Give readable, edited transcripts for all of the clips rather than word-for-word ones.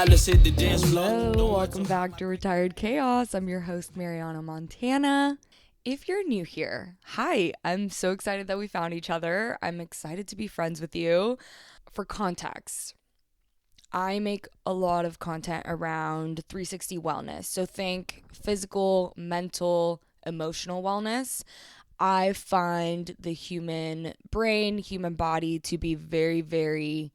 let's hit the dance floor. Hello, welcome back to Retired Chaos. I'm your host, Mariana Montana. If you're new here, hi, I'm so excited that we found each other. I'm excited to be friends with you. For context, I make a lot of content around 360 wellness. So think physical, mental, emotional wellness. I find the human brain, human body to be very, very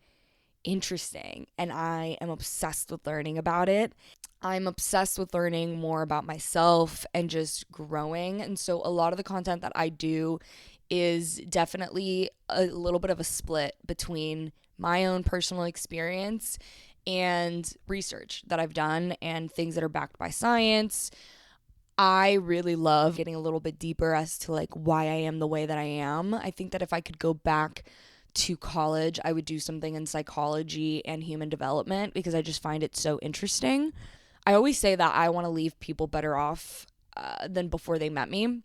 interesting, and I am obsessed with learning about it. I'm obsessed with learning more about myself and just growing. And so a lot of the content that I do is definitely a little bit of a split between my own personal experience and research that I've done and things that are backed by science. I really love getting a little bit deeper as to like why I am the way that I am. I think that if I could go back to college, I would do something in psychology and human development because I just find it so interesting. I always say that I want to leave people better off than before they met me.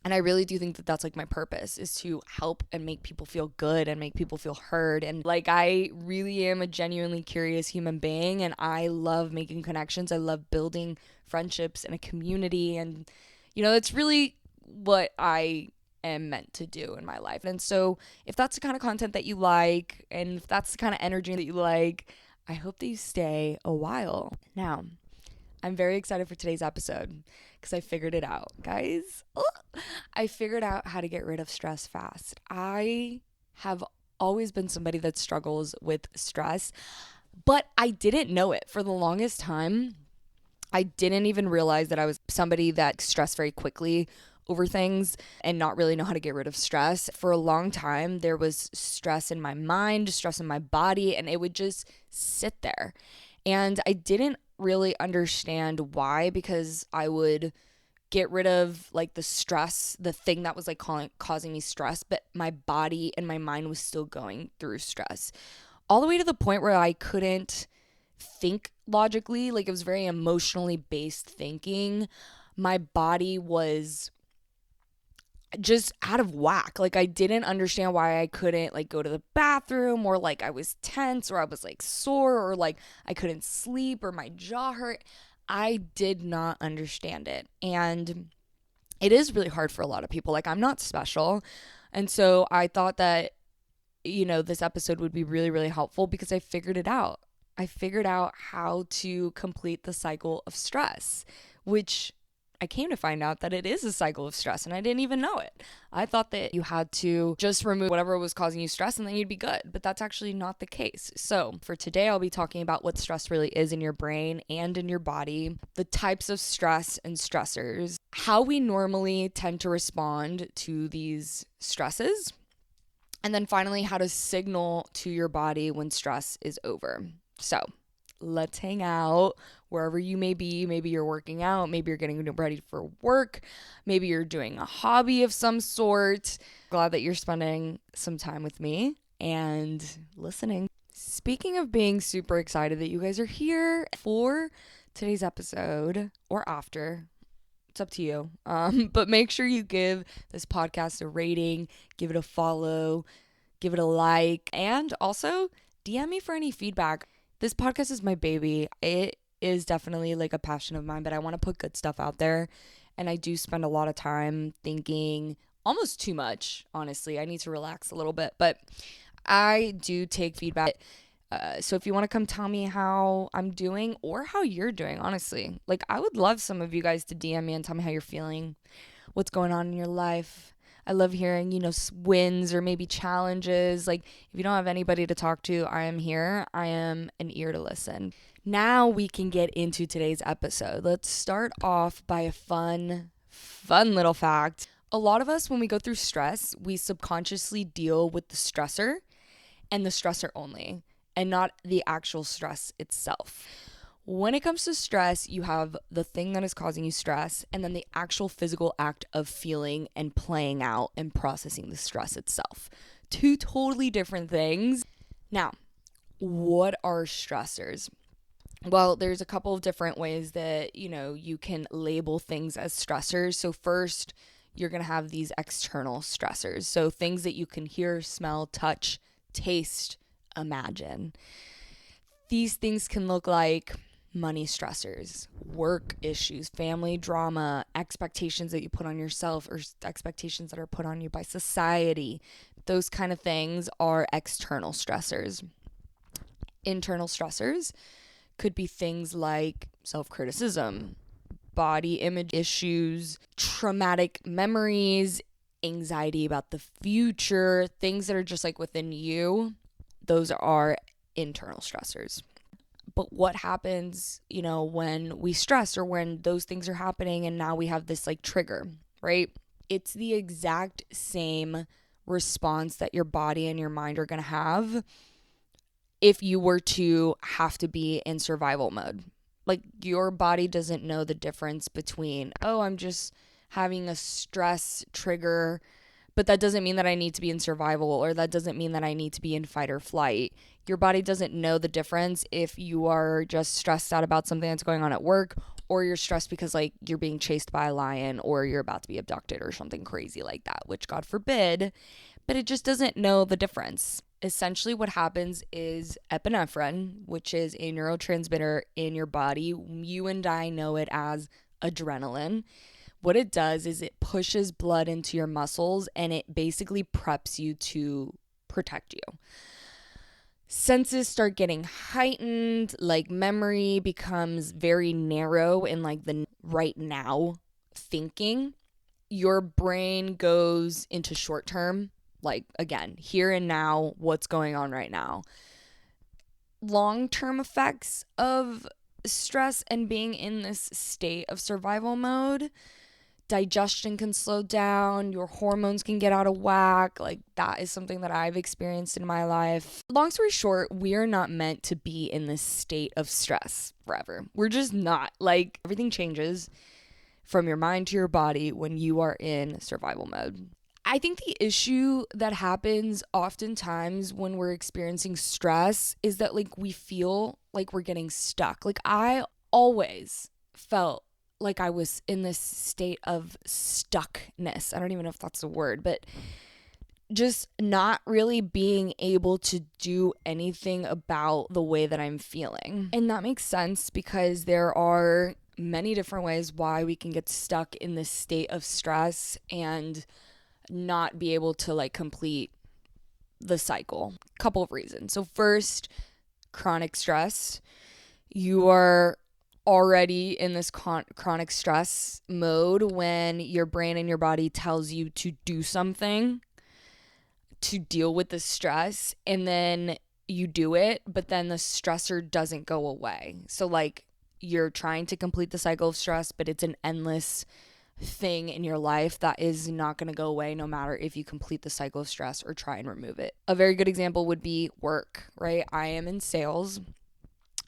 And I really do think that that's like my purpose, is to help and make people feel good and make people feel heard. And like, I really am a genuinely curious human being, and I love making connections. I love building friendships and a community. And, you know, it's really what I am meant to do in my life. And so if that's the kind of content that you like, and if that's the kind of energy that you like, I hope that you stay a while. Now, I'm very excited for today's episode because I figured it out, guys. I figured out how to get rid of stress fast. I have always been somebody that struggles with stress, but I didn't know it for the longest time. I didn't even realize that I was somebody that stressed very quickly over things and not really know how to get rid of stress. For a long time, there was stress in my mind, stress in my body, and it would just sit there. And I didn't really understand why, because I would get rid of like the stress, the thing that was like causing me stress, but my body and my mind was still going through stress. All the way to the point where I couldn't think logically, like it was very emotionally based thinking. My body was just out of whack. Like I didn't understand why I couldn't like go to the bathroom, or like I was tense, or I was like sore, or like I couldn't sleep, or my jaw hurt. I did not understand it. And it is really hard for a lot of people. Like I'm not special. And so I thought that, you know, this episode would be really, really helpful because I figured it out. I figured out how to complete the cycle of stress, which I came to find out that it is a cycle of stress, and I didn't even know it. I thought that you had to just remove whatever was causing you stress and then you'd be good, but that's actually not the case. So for today, I'll be talking about what stress really is in your brain and in your body, the types of stress and stressors, how we normally tend to respond to these stresses, and then finally, how to signal to your body when stress is over. So let's hang out wherever you may be. Maybe you're working out, maybe you're getting ready for work, maybe you're doing a hobby of some sort. Glad that you're spending some time with me and listening. Speaking of being super excited that you guys are here for today's episode, or after, it's up to you. But make sure you give this podcast a rating, give it a follow, give it a like, and also DM me for any feedback. This podcast is my baby. It is definitely like a passion of mine, but I want to put good stuff out there. And I do spend a lot of time thinking, almost too much, honestly. I need to relax a little bit, but I do take feedback. So if you want to come tell me how I'm doing or how you're doing, honestly, like I would love some of you guys to DM me and tell me how you're feeling, what's going on in your life. I love hearing, you know, wins or maybe challenges. Like if you don't have anybody to talk to, I am here. I am an ear to listen. Now we can get into today's episode. Let's start off by a fun little fact. A lot of us, when we go through stress, we subconsciously deal with the stressor and the stressor only, and not the actual stress itself. When it comes to stress, you have the thing that is causing you stress, and then the actual physical act of feeling and playing out and processing the stress itself. Two totally different things. Now, what are stressors? Well, there's a couple of different ways that, you know, you can label things as stressors. So first, you're going to have these external stressors. So things that you can hear, smell, touch, taste, imagine. These things can look like money stressors, work issues, family drama, expectations that you put on yourself or expectations that are put on you by society. Those kind of things are external stressors. Internal stressors could be things like self-criticism, body image issues, traumatic memories, anxiety about the future, things that are just like within you. Those are internal stressors. But what happens, when we stress or when those things are happening and now we have this like trigger, right? It's the exact same response that your body and your mind are going to have if you were to have to be in survival mode. Like, your body doesn't know the difference between, oh, I'm just having a stress trigger, but that doesn't mean that I need to be in survival, or that doesn't mean that I need to be in fight or flight. Your body doesn't know the difference if you are just stressed out about something that's going on at work, or you're stressed because like you're being chased by a lion or you're about to be abducted or something crazy like that, which God forbid, but it just doesn't know the difference. Essentially what happens is epinephrine, which is a neurotransmitter in your body. You and I know it as adrenaline. What it does is it pushes blood into your muscles and it basically preps you to protect you. Senses start getting heightened, like memory becomes very narrow in like the right now thinking. Your brain goes into short term, like again, here and now, what's going on right now. Long-term effects of stress and being in this state of survival mode: digestion can slow down, your hormones can get out of whack. Like, that is something that I've experienced in my life. Long story short, we are not meant to be in this state of stress forever. We're just not. Like, everything changes from your mind to your body when you are in survival mode. I think the issue that happens oftentimes when we're experiencing stress is that like we feel like we're getting stuck. Like, I always felt like I was in this state of stuckness. I don't even know if that's a word, but just not really being able to do anything about the way that I'm feeling. And that makes sense because there are many different ways why we can get stuck in this state of stress and not be able to like complete the cycle. Couple of reasons. So first, chronic stress. You are already in this chronic stress mode when your brain and your body tells you to do something to deal with the stress, and then you do it, but then the stressor doesn't go away. So like, you're trying to complete the cycle of stress, but it's an endless thing in your life that is not going to go away no matter if you complete the cycle of stress or try and remove it. A very good example would be work, right? I am in sales.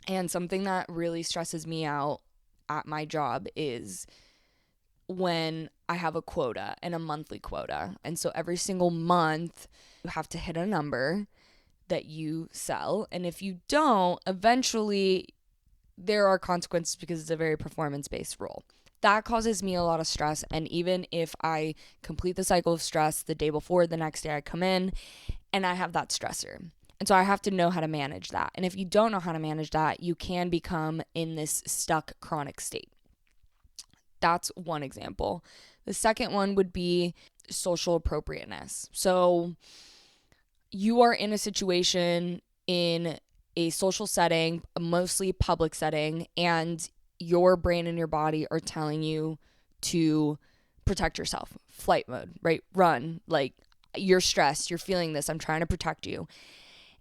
And something that really stresses me out at my job is when I have a quota and a monthly quota. And so every single month you have to hit a number that you sell. And if you don't, eventually there are consequences because it's a very performance-based role. That causes me a lot of stress. And even if I complete the cycle of stress the day before, the next day I come in and I have that stressor. And so I have to know how to manage that. And if you don't know how to manage that, you can become in this stuck chronic state. That's one example. The second one would be social appropriateness. So you are in a situation in a social setting, a mostly public setting, and your brain and your body are telling you to protect yourself. Flight mode, right? Run. Like, you're stressed. You're feeling this. I'm trying to protect you.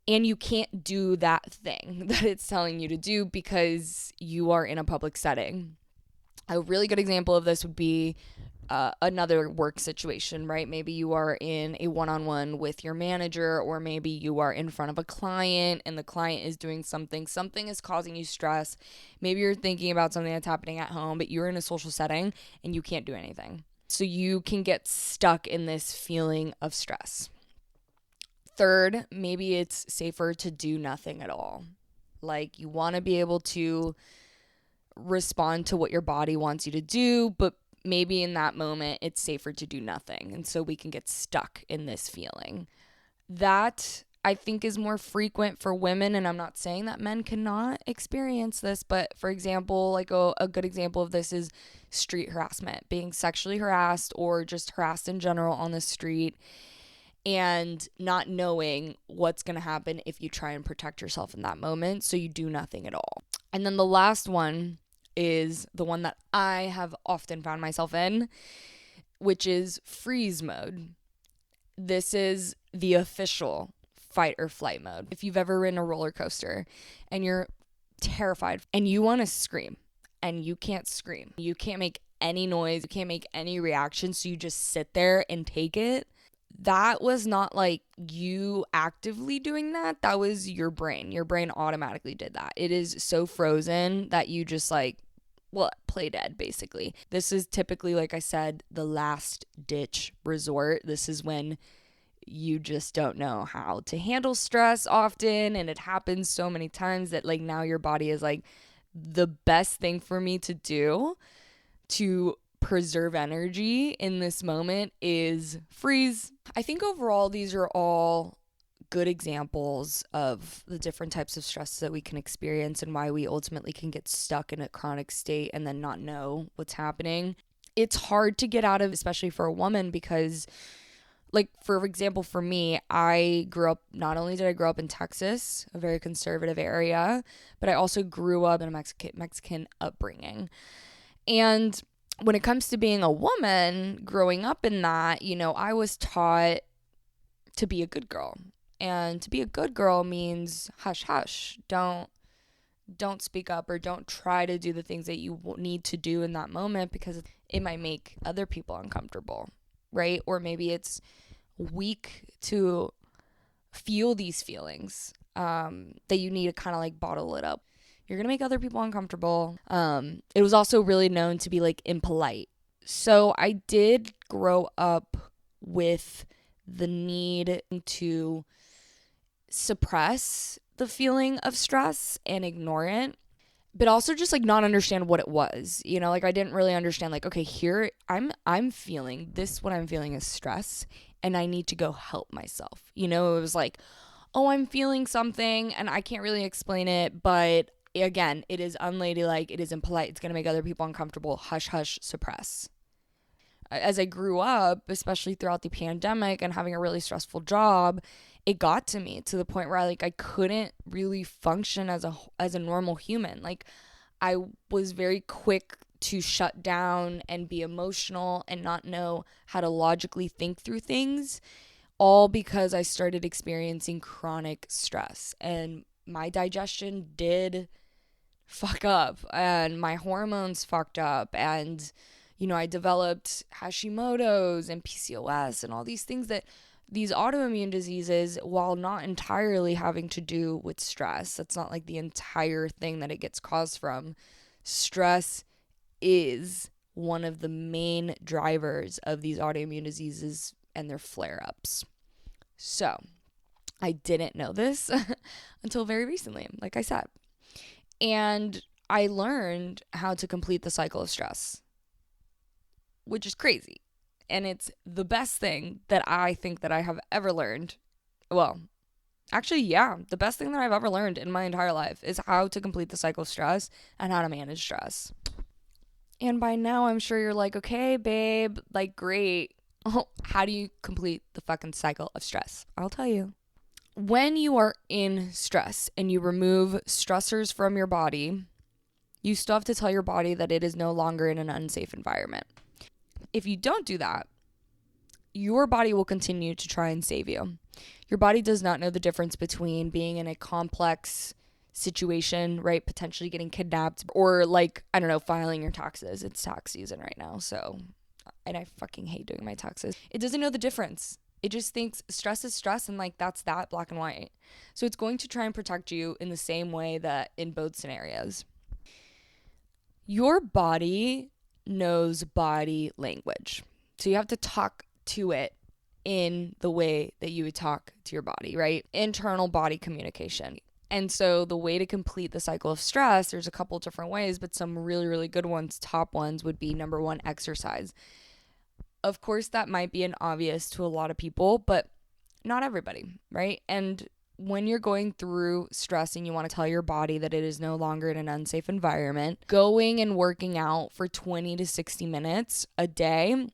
And you can't do that thing that it's telling you to do because you are in a public setting. A really good example of this would be another work situation, right? Maybe you are in a one-on-one with your manager, or maybe you are in front of a client and the client is doing something is causing you stress. Maybe you're thinking about something that's happening at home, but you're in a social setting and you can't do anything. So you can get stuck in this feeling of stress. Third, maybe it's safer to do nothing at all. Like, you want to be able to respond to what your body wants you to do, but maybe in that moment it's safer to do nothing. And so we can get stuck in this feeling. That I think is more frequent for women, and I'm not saying that men cannot experience this, but for example, like a good example of this is street harassment, being sexually harassed or just harassed in general on the street and not knowing what's going to happen if you try and protect yourself in that moment, so you do nothing at all. And then the last one is the one that I have often found myself in, which is freeze mode. This is the official fight or flight mode. If you've ever ridden a roller coaster and you're terrified and you want to scream and you can't scream, you can't make any noise, you can't make any reaction, so you just sit there and take it. That was not like you actively doing that. That was your brain. Your brain automatically did that. It is so frozen that you just like, well, play dead basically. This is typically, like I said, the last ditch resort. This is when you just don't know how to handle stress often, and it happens so many times that like now your body is like, the best thing for me to do to preserve energy in this moment is freeze. I think overall these are all good examples of the different types of stress that we can experience and why we ultimately can get stuck in a chronic state and then not know what's happening. It's hard to get out of, especially for a woman, because like, for example, for me, not only did I grow up in Texas, a very conservative area, but I also grew up in a Mexican upbringing. And when it comes to being a woman, growing up in that, you know, I was taught to be a good girl. And to be a good girl means hush, hush. Don't speak up, or don't try to do the things that you need to do in that moment because it might make other people uncomfortable, right? Or maybe it's weak to feel these feelings that you need to kind of like bottle it up. You're going to make other people uncomfortable. It was also really known to be like impolite. So I did grow up with the need to suppress the feeling of stress and ignore it, but also just like not understand what it was. You know, like I didn't really understand like, okay, here I'm feeling this, what I'm feeling is stress, and I need to go help myself. You know, it was like, oh, I'm feeling something and I can't really explain it, but again, it is unladylike, it is impolite, it's going to make other people uncomfortable. Hush, hush, suppress. As I grew up, especially throughout the pandemic and having a really stressful job, it got to me to the point where I couldn't really function as a normal human. Like I was very quick to shut down and be emotional and not know how to logically think through things, all because I started experiencing chronic stress, and my digestion did fuck up and my hormones fucked up, and you know, I developed Hashimoto's and PCOS and all these things, that these autoimmune diseases, while not entirely having to do with stress, that's not like the entire thing that it gets caused from. Stress is one of the main drivers of these autoimmune diseases and their flare-ups. So I didn't know this until very recently, like I said. And I learned how to complete the cycle of stress, which is crazy. And it's the best thing that I think that I have ever learned. Well, actually, yeah, the best thing that I've ever learned in my entire life is how to complete the cycle of stress and how to manage stress. And by now, I'm sure you're like, okay, babe, like, great. Oh, how do you complete the fucking cycle of stress? I'll tell you. When you are in stress and you remove stressors from your body, you still have to tell your body that it is no longer in an unsafe environment. If you don't do that, your body will continue to try and save you. Your body does not know the difference between being in a complex situation, right? Potentially getting kidnapped, or like, I don't know, filing your taxes. It's tax season right now, so, and I fucking hate doing my taxes. It doesn't know the difference. It just thinks stress is stress, and like that's that, black and white. So it's going to try and protect you in the same way that in both scenarios. Your body knows body language. So you have to talk to it in the way that you would talk to your body, right? Internal body communication. And so the way to complete the cycle of stress, there's a couple different ways, but some really, really good ones, top ones would be, number one, exercise. Of course, that might be an obvious to a lot of people, but not everybody, right? And when you're going through stress and you want to tell your body that it is no longer in an unsafe environment, going and working out for 20 to 60 minutes a day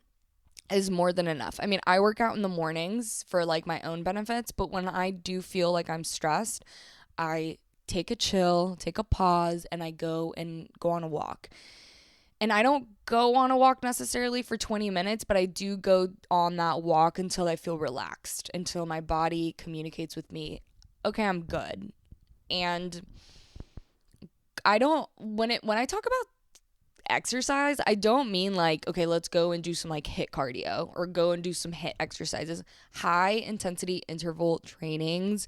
is more than enough. I mean, I work out in the mornings for like my own benefits, but when I do feel like I'm stressed, I take a chill, take a pause, and I go on a walk. And I don't go on a walk necessarily for 20 minutes, but I do go on that walk until I feel relaxed, until my body communicates with me, okay, I'm good. And when I talk about exercise, I don't mean like, okay, let's go and do some like HIIT cardio or go and do some HIIT exercises. High intensity interval trainings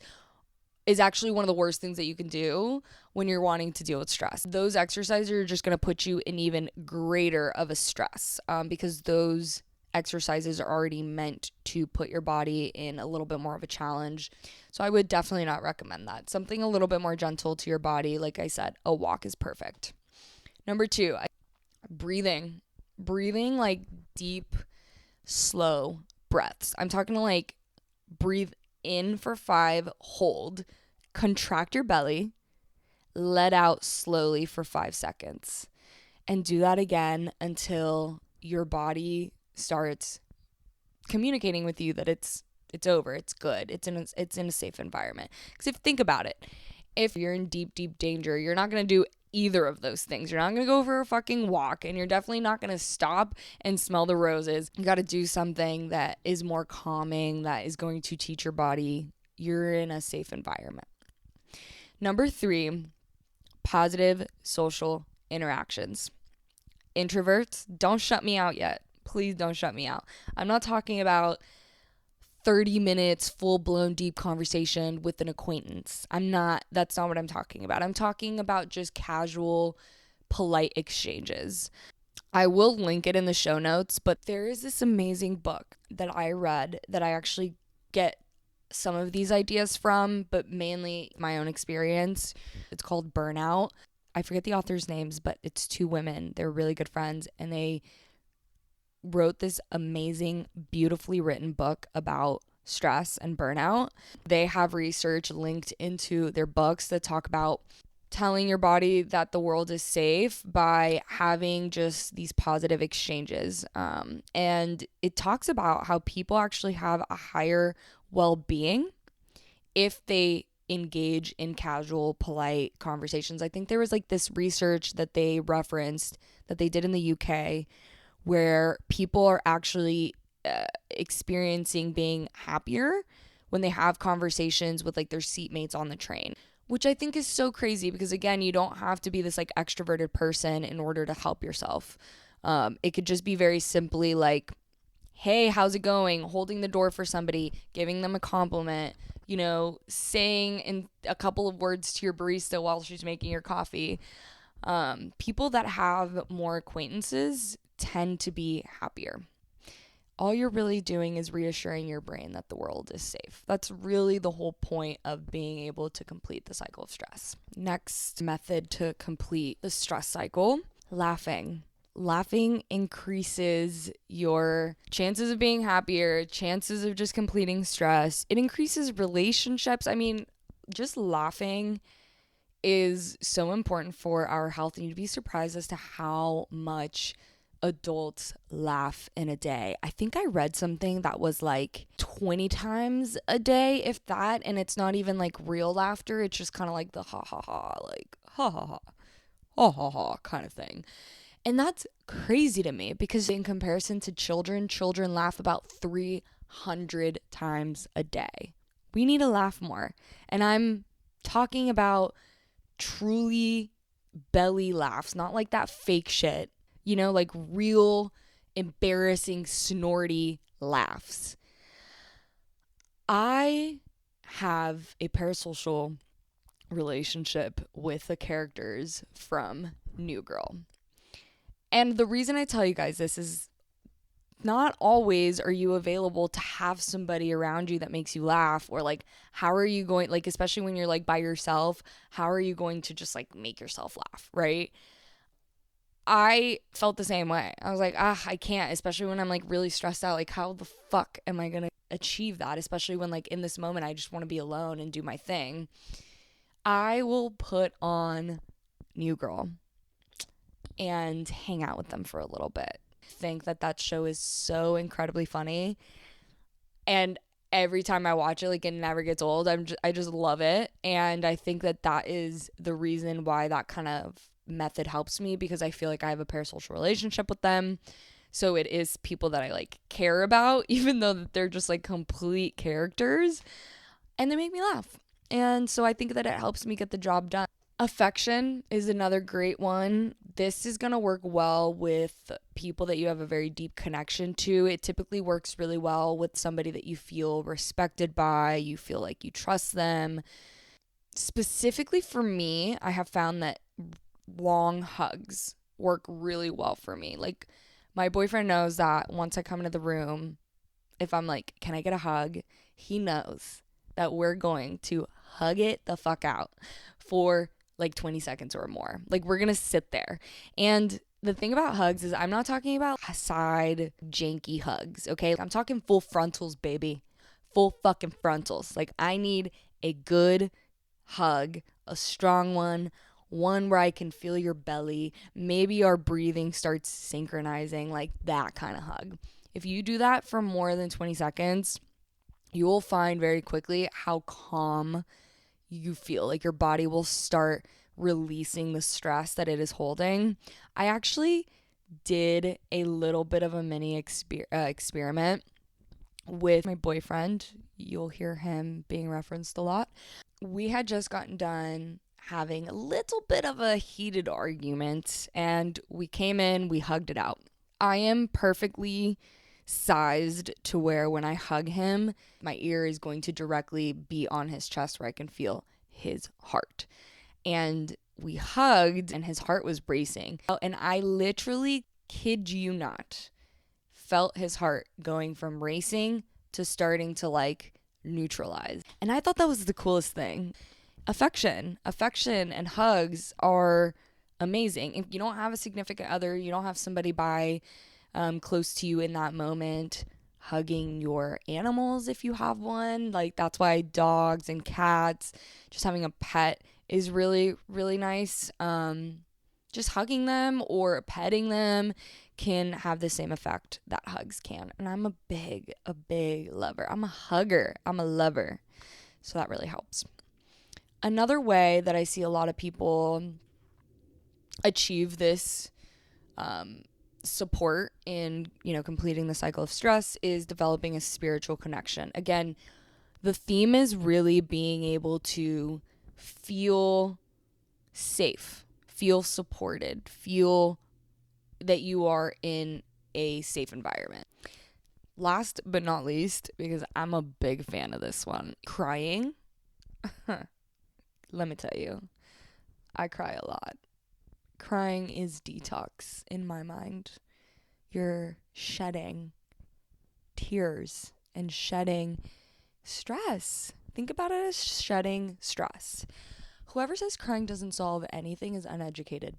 is actually one of the worst things that you can do when you're wanting to deal with stress. Those exercises are just going to put you in even greater of a stress because those exercises are already meant to put your body in a little bit more of a challenge. So I would definitely not recommend that. Something a little bit more gentle to your body. Like I said, a walk is perfect. Number 2, breathing like deep, slow breaths. I'm talking to like breathe in for 5, hold, contract your belly, let out slowly for 5 seconds, and do that again until your body starts communicating with you that it's over, it's good, it's in a safe environment. Because if you think about it, if you're in deep danger, you're not going to do either of those things. You're not going to go for a fucking walk, and you're definitely not going to stop and smell the roses. You got to do something that is more calming, that is going to teach your body you're in a safe environment. Number 3, positive social interactions. Introverts, don't shut me out yet. Please don't shut me out. I'm not talking about 30 minutes full-blown deep conversation with an acquaintance. That's not what I'm talking about. I'm talking about just casual, polite exchanges. I will link it in the show notes, but there is this amazing book that I read that I actually get some of these ideas from, but mainly my own experience. It's called Burnout. I forget the author's names, but it's 2 women. They're really good friends, and they wrote this amazing, beautifully written book about stress and burnout. They have research linked into their books that talk about telling your body that the world is safe by having just these positive exchanges. And it talks about how people actually have a higher well-being if they engage in casual, polite conversations. I think there was like this research that they referenced that they did in the UK where people are actually experiencing being happier when they have conversations with like their seatmates on the train, which I think is so crazy because, again, you don't have to be this like extroverted person in order to help yourself. It could just be very simply like, hey, how's it going? Holding the door for somebody, giving them a compliment, saying in a couple of words to your barista while she's making your coffee. People that have more acquaintances tend to be happier. All you're really doing is reassuring your brain that the world is safe. That's really the whole point of being able to complete the cycle of stress. Next method to complete the stress cycle, laughing. Laughing increases your chances of being happier, chances of just completing stress. It increases relationships. I mean, just laughing is so important for our health, and you'd be surprised as to how much adults laugh in a day. I think I read something that was like 20 times a day, if that, and it's not even like real laughter. It's just kind of like the ha ha ha, like ha ha ha, ha ha ha kind of thing. And that's crazy to me because in comparison to children laugh about 300 times a day. We need to laugh more. And I'm talking about truly belly laughs, not like that fake shit. Like real embarrassing, snorty laughs. I have a parasocial relationship with the characters from New Girl. And the reason I tell you guys this is not always are you available to have somebody around you that makes you laugh, or like, how are you going, like, especially when you're like by yourself, how are you going to just like make yourself laugh, right? I felt the same way. I was like, I can't, especially when I'm like really stressed out. Like, how the fuck am I gonna achieve that? Especially when like in this moment, I just want to be alone and do my thing. I will put on New Girl and hang out with them for a little bit. Think that show is so incredibly funny. And every time I watch it, like, it never gets old. I just love it. And I think that is the reason why that kind of method helps me, because I feel like I have a parasocial relationship with them. So it is people that I like care about, even though they're just like complete characters, and they make me laugh. And so I think that it helps me get the job done. Affection is another great one. This is going to work well with people that you have a very deep connection to. It typically works really well with somebody that you feel respected by, you feel like you trust them. Specifically for me, I have found that long hugs work really well for me. Like, my boyfriend knows that once I come into the room, if I'm like, can I get a hug? He knows that we're going to hug it the fuck out for like 20 seconds or more. Like, we're going to sit there. And the thing about hugs is I'm not talking about side janky hugs, okay? I'm talking full frontals, baby. Full fucking frontals. Like, I need a good hug, a strong one where I can feel your belly. Maybe our breathing starts synchronizing, like that kind of hug. If you do that for more than 20 seconds, you will find very quickly how calm you feel. Like, your body will start releasing the stress that it is holding. I actually did a little bit of a mini experiment with my boyfriend. You'll hear him being referenced a lot. We had just gotten done having a little bit of a heated argument, and we came in, we hugged it out. I am perfectly sized to where when I hug him, my ear is going to directly be on his chest where I can feel his heart. And we hugged and his heart was racing. And I literally, kid you not, felt his heart going from racing to starting to like neutralize. And I thought that was the coolest thing. Affection and hugs are amazing. If you don't have a significant other, you don't have somebody by close to you in that moment, hugging your animals if you have one. Like, that's why dogs and cats, just having a pet is really, really nice. Just hugging them or petting them can have the same effect that hugs can. And I'm a big lover. I'm a hugger. I'm a lover. So that really helps. Another way that I see a lot of people achieve this support in, completing the cycle of stress is developing a spiritual connection. Again, the theme is really being able to feel safe, feel supported, feel that you are in a safe environment. Last but not least, because I'm a big fan of this one, crying. Let me tell you, I cry a lot. Crying is detox in my mind. You're shedding tears and shedding stress. Think about it as shedding stress. Whoever says crying doesn't solve anything is uneducated.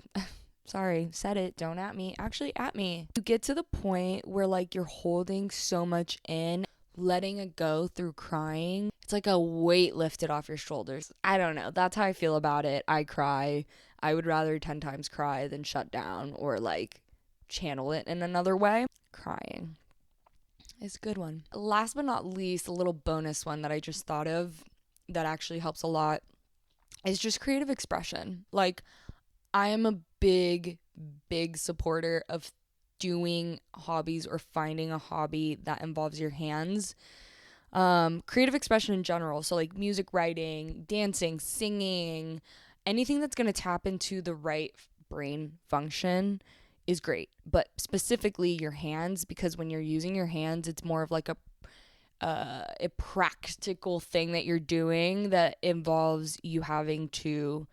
Sorry, said it. Don't at me. Actually, at me. You get to the point where like you're holding so much in, letting it go through crying. It's like a weight lifted off your shoulders. I don't know. That's how I feel about it. I cry. I would rather 10 times cry than shut down or like channel it in another way. Crying is a good one. Last but not least, a little bonus one that I just thought of that actually helps a lot is just creative expression. Like, I am a big supporter of doing hobbies or finding a hobby that involves your hands. Creative expression in general. So like music writing, dancing, singing, anything that's going to tap into the right brain function is great. But specifically your hands, because when you're using your hands, it's more of like a practical thing that you're doing that involves you having to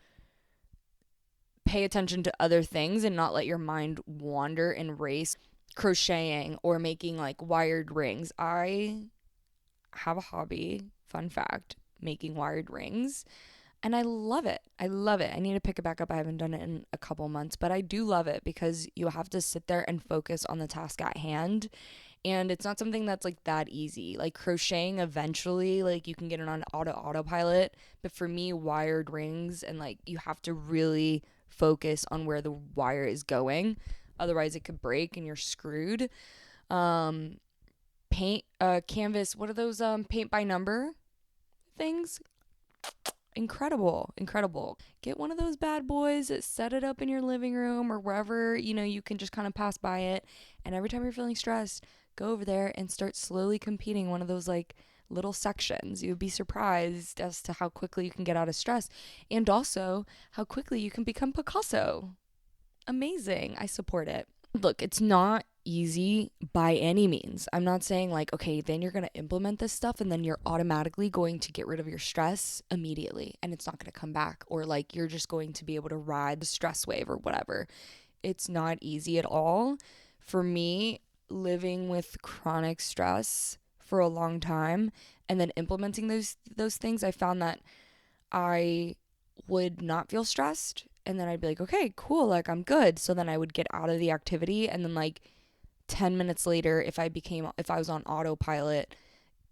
pay attention to other things and not let your mind wander and race. Crocheting or making like wired rings. I have a hobby, fun fact, making wired rings. And I love it. I love it. I need to pick it back up. I haven't done it in a couple months, but I do love it because you have to sit there and focus on the task at hand. And it's not something that's like that easy. Like crocheting eventually, like you can get it on autopilot. But for me, wired rings and like you have to really focus on where the wire is going. Otherwise it could break and you're screwed. Um, paint canvas, what are those paint by number things? Incredible. Get one of those bad boys, set it up in your living room or wherever, you can just kind of pass by it. And every time you're feeling stressed, go over there and start slowly competing one of those like little sections. You would be surprised as to how quickly you can get out of stress and also how quickly you can become Picasso. Amazing. I support it. Look, it's not easy by any means. I'm not saying like, okay, then you're going to implement this stuff and then you're automatically going to get rid of your stress immediately and it's not going to come back, or like you're just going to be able to ride the stress wave or whatever. It's not easy at all. For me, living with chronic stress for a long time and then implementing those things, I found that I would not feel stressed and then I'd be like, okay, cool, like I'm good. So then I would get out of the activity and then like 10 minutes later, if I was on autopilot,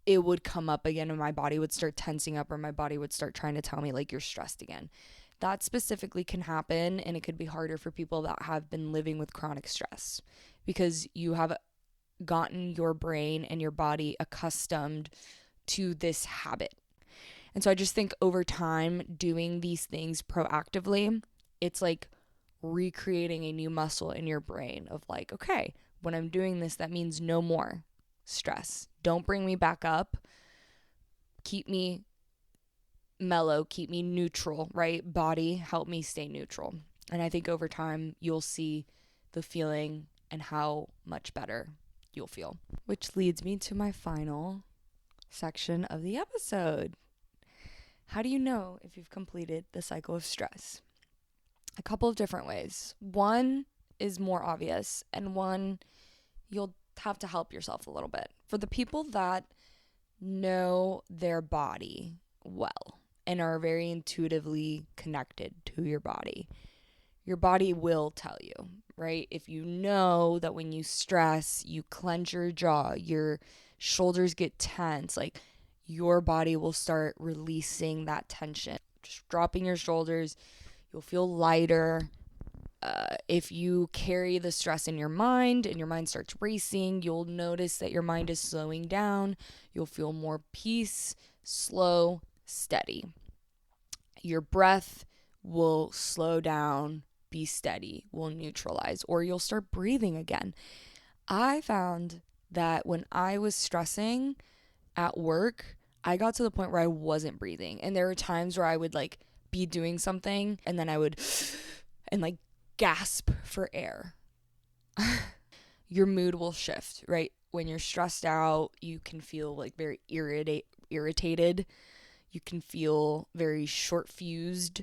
it would come up again and my body would start tensing up or my body would start trying to tell me like you're stressed again. That specifically can happen, and it could be harder for people that have been living with chronic stress because you have gotten your brain and your body accustomed to this habit. And so I just think over time, doing these things proactively, it's like recreating a new muscle in your brain of like, okay, when I'm doing this, that means no more stress. Don't bring me back up. Keep me mellow, keep me neutral, right? Body, help me stay neutral. And I think over time, you'll see the feeling and how much better you'll feel. Which leads me to my final section of the episode. How do you know if you've completed the cycle of stress? A couple of different ways. One is more obvious, and one you'll have to help yourself a little bit. For the people that know their body well and are very intuitively connected to your body will tell you, right? If you know that when you stress, you clench your jaw, your shoulders get tense, like your body will start releasing that tension. Just dropping your shoulders, you'll feel lighter. If you carry the stress in your mind and your mind starts racing, you'll notice that your mind is slowing down. You'll feel more peace, slow, steady. Your breath will slow down, be steady, will neutralize, or you'll start breathing again. I found that when I was stressing at work, I got to the point where I wasn't breathing. And there were times where I would like be doing something and then I would and like gasp for air. Your mood will shift, right? When you're stressed out, you can feel like very irritated. You can feel very short-fused.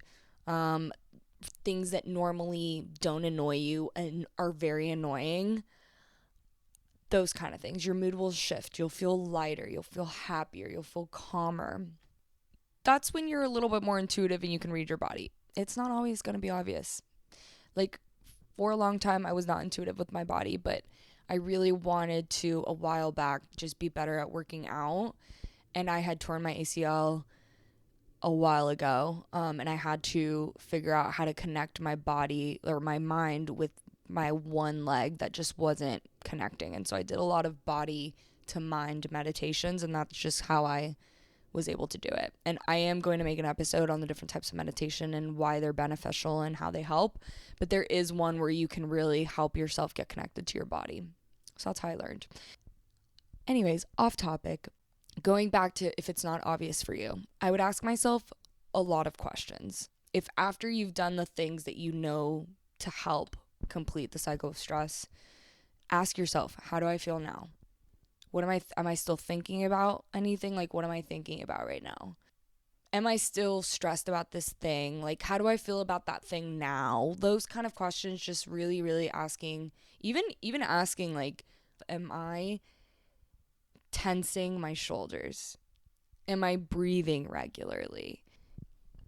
Things that normally don't annoy you and are very annoying. Those kind of things. Your mood will shift. You'll feel lighter. You'll feel happier. You'll feel calmer. That's when you're a little bit more intuitive and you can read your body. It's not always going to be obvious. Like, for a long time, I was not intuitive with my body, but I really wanted to, a while back, just be better at working out. And I had torn my ACL a while ago, and I had to figure out how to connect my body or my mind with my one leg that just wasn't connecting. And so I did a lot of body to mind meditations, and that's just how I was able to do it. And I am going to make an episode on the different types of meditation and why they're beneficial and how they help. But there is one where you can really help yourself get connected to your body. So that's how I learned. Anyways, off topic. Going back to if it's not obvious for you, I would ask myself a lot of questions. If after you've done the things that you know to help complete the cycle of stress, ask yourself, how do I feel now? What am I still thinking about anything? Like, what am I thinking about right now? Am I still stressed about this thing? Like, how do I feel about that thing now? Those kind of questions, just really, really asking, even asking, like, am I tensing my shoulders? Am I breathing regularly?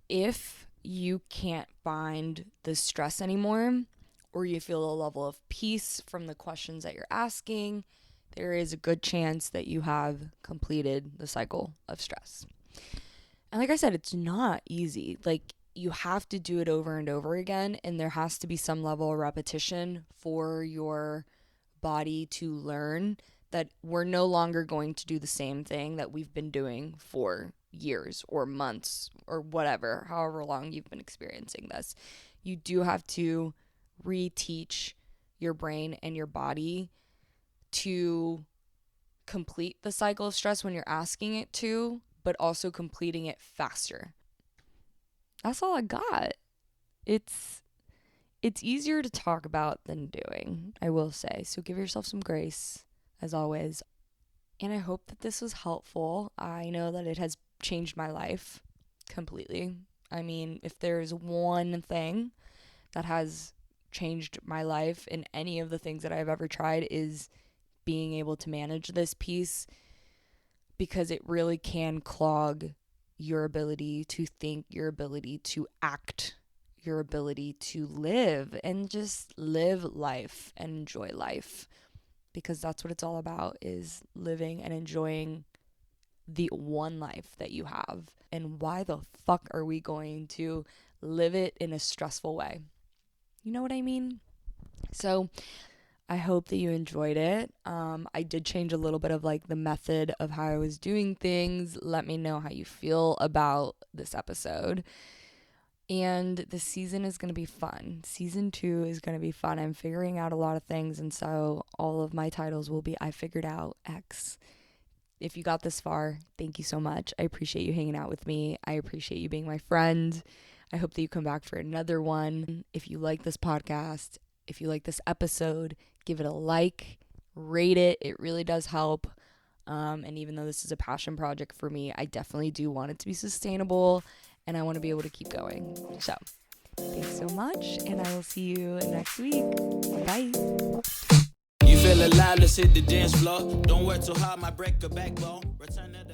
If you can't find the stress anymore, or you feel a level of peace from the questions that you're asking, there is a good chance that you have completed the cycle of stress. And like I said, it's not easy. Like, you have to do it over and over again, and there has to be some level of repetition for your body to learn that we're no longer going to do the same thing that we've been doing for years or months or whatever, however long you've been experiencing this. You do have to reteach your brain and your body to complete the cycle of stress when you're asking it to, but also completing it faster. That's all I got. It's easier to talk about than doing, I will say. So give yourself some grace, as always. And I hope that this was helpful. I know that it has changed my life completely. I mean, if there's one thing that has changed my life in any of the things that I've ever tried, is being able to manage this piece, because it really can clog your ability to think, your ability to act, your ability to live, and just live life and enjoy life, because that's what it's all about, is living and enjoying the one life that you have. And why the fuck are we going to live it in a stressful way? You know what I mean? So I hope that you enjoyed it. I did change a little bit of like the method of how I was doing things. Let me know how you feel about this episode. And the season is going to be fun. Season 2 is going to be fun. I'm figuring out a lot of things, and so all of my titles will be I Figured Out X. If you got this far, thank you so much. I appreciate you hanging out with me. I appreciate you being my friend. I hope that you come back for another one. If you like this podcast, if you like this episode, give it a like, rate it. It really does help. And even though this is a passion project for me, I definitely do want it to be sustainable, and I want to be able to keep going. So thanks so much, and I will see you next week. Bye. You feel alive, let's hit the dance floor. Don't work too hard, might break a backbone. Return to the